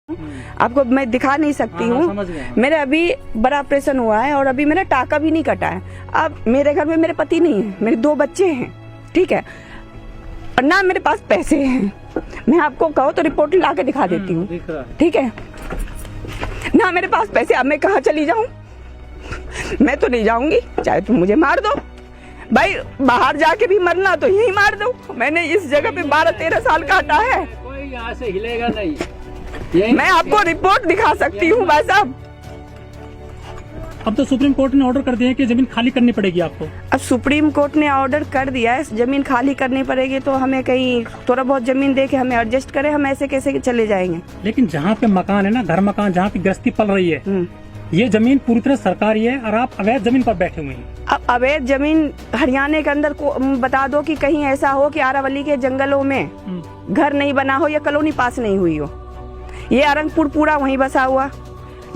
आपको मैं दिखा नहीं सकती हूँ। मेरे अभी बड़ा ऑपरेशन हुआ है और अभी मेरा टाका भी नहीं कटा है। अब मेरे घर में मेरे पति नहीं है, मेरे 2 बच्चे हैं, ठीक है, और ना मेरे पास पैसे हैं। मैं आपको कहो तो रिपोर्ट ला के दिखा देती हूँ, ठीक है, ना मेरे पास पैसे। अब मैं कहाँ चली जाऊँ? मैं तो नहीं जाऊंगी, चाहे तुम मुझे मार दो भाई, बाहर जाके भी मरना तो यही मार दो। मैंने इस जगह पे 12-13 साल काटा है, कोई यहाँ से हिलेगा नहीं। मैं आपको रिपोर्ट दिखा सकती हूँ भाई साहब। अब तो सुप्रीम कोर्ट ने ऑर्डर कर दिया है कि जमीन खाली करनी पड़ेगी आपको। अब सुप्रीम कोर्ट ने ऑर्डर कर दिया है, जमीन खाली करनी पड़ेगी, तो हमें कहीं थोड़ा बहुत जमीन दे के हमें एडजस्ट करें, हम ऐसे कैसे चले जाएंगे। लेकिन जहाँ पे मकान है ना, घर मकान जहाँ पे गृहस्थी पल रही है, ये जमीन पूरी तरह सरकारी है और आप अवैध जमीन पर बैठे हुए हैं। अब अवैध जमीन हरियाणा के अंदर को बता दो कि कहीं ऐसा हो कि आरावली के जंगलों में घर नहीं बना हो या कॉलोनी पास नहीं हुई हो। ये अरंगपुर पूरा वहीं बसा हुआ,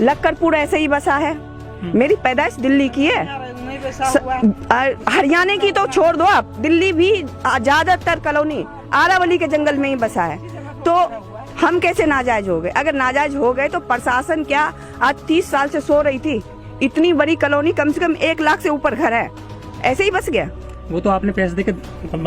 लक्करपुर ऐसे ही बसा है। मेरी पैदाइश दिल्ली की है, हरियाणा की तो छोड़ दो आप, दिल्ली भी ज्यादातर कॉलोनी आरावली के जंगल में ही बसा है। तो हम कैसे नाजायज हो गए? अगर नाजायज हो गए तो प्रशासन क्या आज 30 साल से सो रही थी? इतनी बड़ी कॉलोनी, कम से कम 1 लाख से ऊपर घर है, ऐसे ही बस गया। वो तो आपने पैसे देके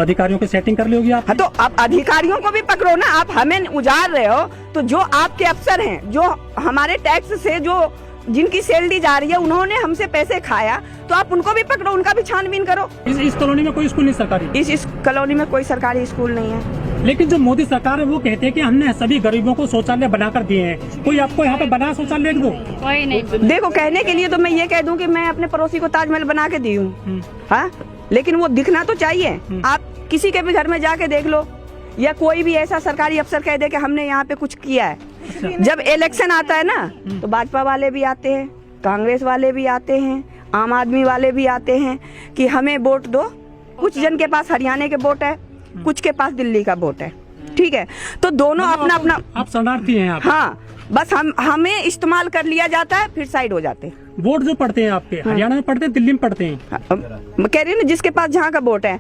अधिकारियों की सेटिंग कर ली होगी आप। हाँ, तो आप अधिकारियों को भी पकड़ो ना। आप हमें उजाड़ रहे हो तो जो आपके अफसर हैं, जो हमारे टैक्स से जो जिनकी सैलरी जा रही है, उन्होंने हमसे पैसे खाया, तो आप उनको भी पकड़ो, उनका भी छानबीन करो। इस कॉलोनी में कोई स्कूल नहीं सरकारी? इस कॉलोनी में कोई सरकारी स्कूल नहीं है। लेकिन जो मोदी सरकार है वो कहते हैं कि हमने सभी गरीबों को शौचालय बनाकर दिए हैं। कोई आपको यहाँ पे बना शौचालय दो? कोई नहीं। देखो, कहने के लिए तो मैं ये कह दूं कि मैं अपने पड़ोसी को ताजमहल बना के दी हूँ, हाँ, लेकिन वो दिखना तो चाहिए। आप किसी के भी घर में जाके देख लो, या कोई भी ऐसा सरकारी अफसर कह दे कि हमने यहाँ पे कुछ किया है। जब इलेक्शन आता है ना, तो भाजपा वाले भी आते हैं, कांग्रेस वाले भी आते हैं, आम आदमी वाले भी आते हैं कि हमें वोट दो। कुछ जन के पास हरियाणा के वोट है, कुछ के पास दिल्ली का वोट है, ठीक है, तो दोनों अपना अपना। आप शरणार्थी हैं आप? हाँ, बस हमें इस्तेमाल कर लिया जाता है, फिर साइड हो जाते हैं। वोट जो पड़ते हैं आपके हरियाणा में पड़ते हैं, दिल्ली में पड़ते हैं? मैं कह रही हूँ ना, जिसके पास जहाँ का वोट है।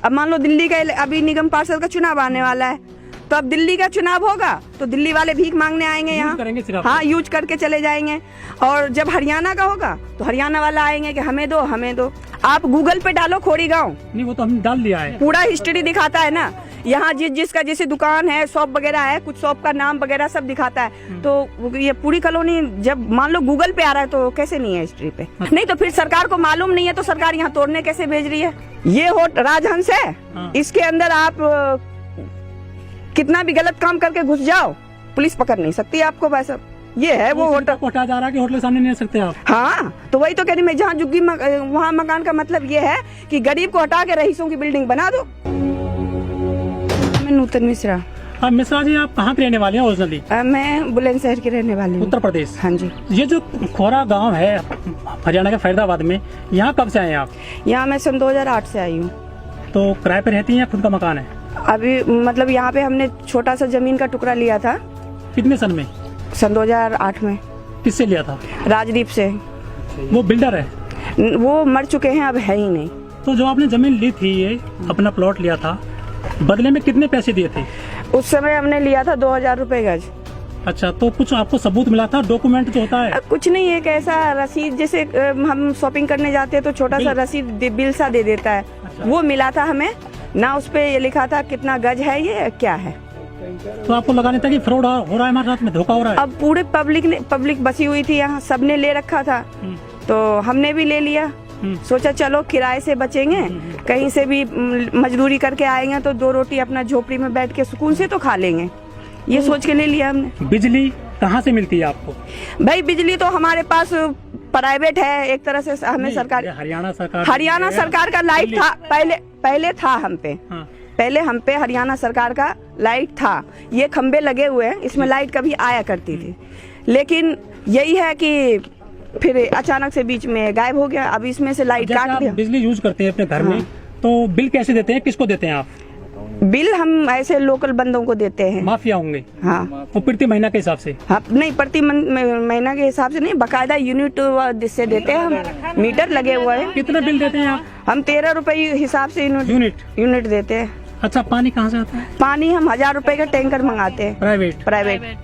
अब मान लो दिल्ली का अभी निगम पार्षद का चुनाव आने वाला है, तो अब दिल्ली का चुनाव होगा तो दिल्ली वाले भीख मांगने आएंगे यहाँ, हाँ, यूज करके चले जाएंगे। और जब हरियाणा का होगा तो हरियाणा वाला आएंगे कि हमें दो, हमें दो। आप गूगल पे डालो खोड़ी गांव, नहीं वो तो हमने डाल दिया है, पूरा हिस्ट्री दिखाता है ना। यहाँ जिसका जैसे दुकान है, शॉप वगैरह है, कुछ शॉप का नाम वगैरह सब दिखाता है। तो ये पूरी कॉलोनी जब मान लो गूगल पे आ रहा है तो कैसे नहीं है हिस्ट्री पे? नहीं तो फिर सरकार को मालूम नहीं है, तो सरकार यहाँ तोड़ने कैसे भेज रही है? ये राजहंस है, इसके अंदर आप कितना भी गलत काम करके घुस जाओ, पुलिस पकड़ नहीं सकती आपको। वैसा ये है वो होटल कोटा जा रहा है कि होटल सामने नहीं आ सकते आप। हाँ, तो वही तो कह रही मैं, जहाँ झुग्गी वहाँ मकान का मतलब ये है कि गरीब को हटा के रईसों की बिल्डिंग बना दो। मैं नूतन मिश्रा। हाँ मिश्रा जी, आप कहाँ के रहने वाले हैं ओरिजिनली? मैं बुलंदशहर की रहने वाली हूँ, उत्तर प्रदेश। हाँ जी। ये जो खोरा गांव है हरियाणा के फरीदाबाद में, यहाँ कब से आए हैं आप? यहाँ मैं सन 2008 से आई हूँ। तो किराए पे रहती हैं या खुद का मकान है? अभी मतलब यहाँ पे हमने छोटा सा जमीन का टुकड़ा लिया था। कितने सन में? सन 2008 में। किससे लिया था? राजदीप से। वो बिल्डर है? वो मर चुके हैं, अब है ही नहीं। तो जो आपने जमीन ली थी, ये अपना प्लॉट लिया था, बदले में कितने पैसे दिए थे? उस समय हमने लिया था 2000 रुपए गज। अच्छा, तो कुछ आपको सबूत मिला था, डॉक्यूमेंट जो होता है? कुछ नहीं, एक ऐसा रसीद, जैसे हम शॉपिंग करने जाते हैं तो छोटा सा रसीद बिल सा दे देता है। अच्छा। वो मिला था हमें ना, उस पे ये लिखा था कितना गज है, ये क्या है। तो आपको लगाने था कि फ्रॉड हो रहा है हमारे साथ में, धोखा हो रहा है? अब पूरे पब्लिक बसी हुई थी यहाँ, सबने ले रखा था, तो हमने भी ले लिया। सोचा चलो किराए से बचेंगे, कहीं से भी मजदूरी करके आएंगे तो 2 रोटी अपना झोपड़ी में बैठ के सुकून से तो खा लेंगे, ये सोच के ले लिया हमने। बिजली कहाँ से मिलती है आपको? भाई बिजली तो हमारे पास प्राइवेट है एक तरह से, हमें सरकार, हरियाणा सरकार का लाइट था पहले था हम पे। हाँ। पहले हम पे हरियाणा सरकार का लाइट था, ये खंबे लगे हुए हैं, इसमें लाइट कभी आया करती थी, लेकिन यही है कि फिर अचानक से बीच में गायब हो गया। अब इसमें से लाइट काट दिया। बिजली यूज करते हैं अपने घर में, तो बिल कैसे देते हैं, किसको देते हैं आप? बिल हम ऐसे लोकल बंदों को देते हैं। माफिया होंगे? हाँ। वो प्रति महीना के हिसाब से? हाँ, नहीं प्रति महीना के हिसाब से नहीं, बकायदा यूनिट से देते हैं हम, मीटर लगे हुए हैं। कितना बिल देते हैं आप? हम 13 रुपए हिसाब से यूनिट देते हैं। अच्छा, पानी कहाँ से आता है? पानी हम 1000 रुपए का टैंकर मंगाते हैं, प्राइवेट।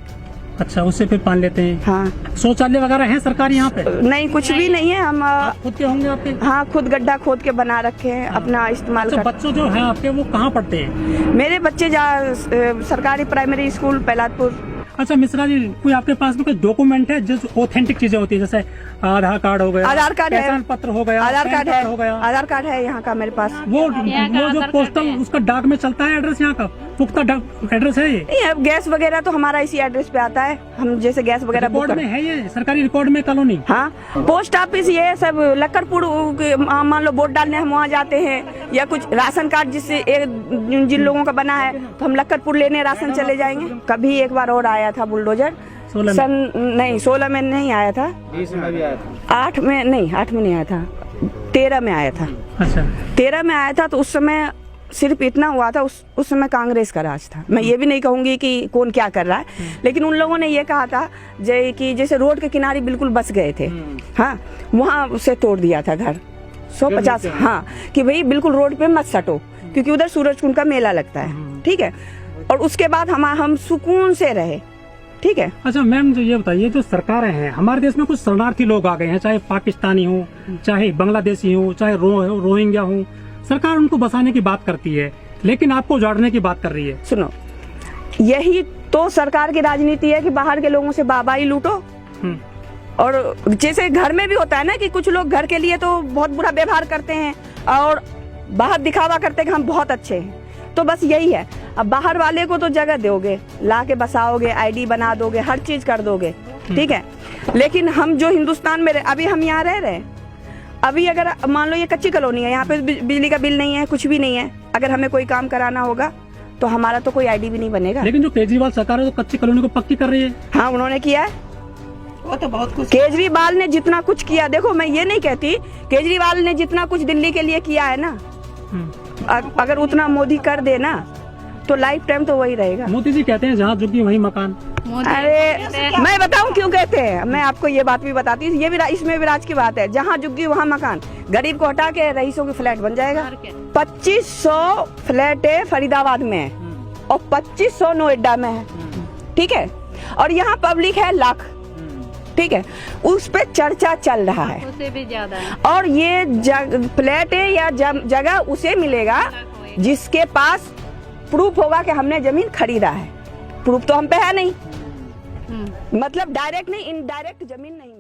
अच्छा, उससे फिर पानी लेते हैं। हाँ, शौचालय वगैरह है सरकारी यहाँ पे? नहीं कुछ भी नहीं है। हम खुद के होंगे आपके? हाँ, खुद गड्ढा खोद के बना रखे हैं, अपना इस्तेमाल अच्छा, कर। बच्चों जो है आपके वो कहाँ पढ़ते हैं? मेरे बच्चे सरकारी प्राइमरी स्कूल पहलादपुर। अच्छा मिश्रा जी, कोई आपके पास में कोई डॉक्यूमेंट है जो ऑथेंटिक चीजें होती है, जैसे आधार कार्ड हो गया, आधार कार्ड है, पहचान पत्र हो गया, आधार कार्ड है, हो गया, आधार कार्ड है यहाँ का मेरे पास। वो जो पोस्टल उसका डाक में चलता है एड्रेस, यहाँ का पुख्ता एड्रेस है ये? नहीं, अब गैस वगैरह तो हमारा इसी एड्रेस पे आता है। हम जैसे गैस वगैरह बुक रिकॉर्ड में है ये, सरकारी रिकॉर्ड में कॉलोनी? हाँ, पोस्ट ऑफिस ये सब लक्करपुर, मान लो वोट डालने हम वहाँ जाते हैं, या कुछ राशन कार्ड जिससे जिन लोगों का बना है तो हम लक्करपुर लेने राशन चले जाएंगे। कभी एक बार और आया था बुलडोजर, 16 में नहीं आया था, 20 में भी आया था, 8 में नहीं आया था, 13 में आया था। अच्छा, 13 में आया था तो उस समय सिर्फ इतना हुआ था, उस समय कांग्रेस का राज था। मैं ये भी नहीं कहूंगी कि कौन क्या कर रहा है, लेकिन उन लोगों ने ये कहा था कि जैसे रोड के किनारे बिल्कुल बस गए थे, हाँ, वहाँ उसे तोड़ दिया था घर 150, हाँ, कि भाई बिल्कुल रोड पे मत सटो, क्योंकि उधर सूरजकुंड का मेला लगता है, ठीक है। और उसके बाद हम सुकून से रहे, ठीक है। अच्छा मैम, जो ये बताइए, जो सरकारें हैं हमारे देश में, कुछ शरणार्थी लोग आ गए हैं, चाहे पाकिस्तानी हो, चाहे बांग्लादेशी हो, चाहे रोहिंग्या हो, सरकार उनको बसाने की बात करती है, लेकिन आपको उजाड़ने की बात कर रही है। सुनो, यही तो सरकार की राजनीति है कि बाहर के लोगों से बाबाई लूटो। और जैसे घर में भी होता है ना कि कुछ लोग घर के लिए तो बहुत बुरा व्यवहार करते हैं और बाहर दिखावा करते हैं कि हम बहुत अच्छे हैं, तो बस यही है। अब बाहर वाले को तो जगह दोगे, ला के बसाओगे, आईडी बना दोगे, हर चीज कर दोगे, ठीक है। लेकिन हम जो हिंदुस्तान में अभी हम यहाँ रह रहे हैं, अभी अगर मान लो ये कच्ची कॉलोनी है, यहाँ पे बिजली का बिल नहीं है, कुछ भी नहीं है, अगर हमें कोई काम कराना होगा तो हमारा तो कोई आईडी भी नहीं बनेगा। लेकिन जो केजरीवाल सरकार है तो कच्ची कॉलोनी को पक्की कर रही है। हाँ, उन्होंने किया है, वो तो बहुत कुछ। केजरीवाल ने जितना कुछ किया, देखो मैं ये नहीं कहती, केजरीवाल ने जितना कुछ दिल्ली के लिए किया है ना, अगर उतना मोदी कर दे ना तो लाइफ टाइम तो वही रहेगा। मोदी जी कहते हैं जहाँ झुग्गी वहीं मकान। अरे मैं बताऊं क्यों कहते हैं, मैं आपको ये बात भी बताती हूँ, ये भी इसमें भी राज की बात है। जहाँ झुग्गी वहाँ मकान, गरीब को हटा के रईसों की फ्लैट बन जाएगा। 2500 फ्लैट है फरीदाबाद में और 2500 नोएडा में है, ठीक है। और यहाँ पब्लिक है लाख, ठीक है, उस पे चर्चा चल रहा है, उससे भी ज्यादा। और ये फ्लैट है या जगह उसे मिलेगा जिसके पास प्रूफ होगा कि हमने जमीन खरीदा है। प्रूफ तो हम पे है नहीं, मतलब डायरेक्ट नहीं, इनडायरेक्ट जमीन नहीं।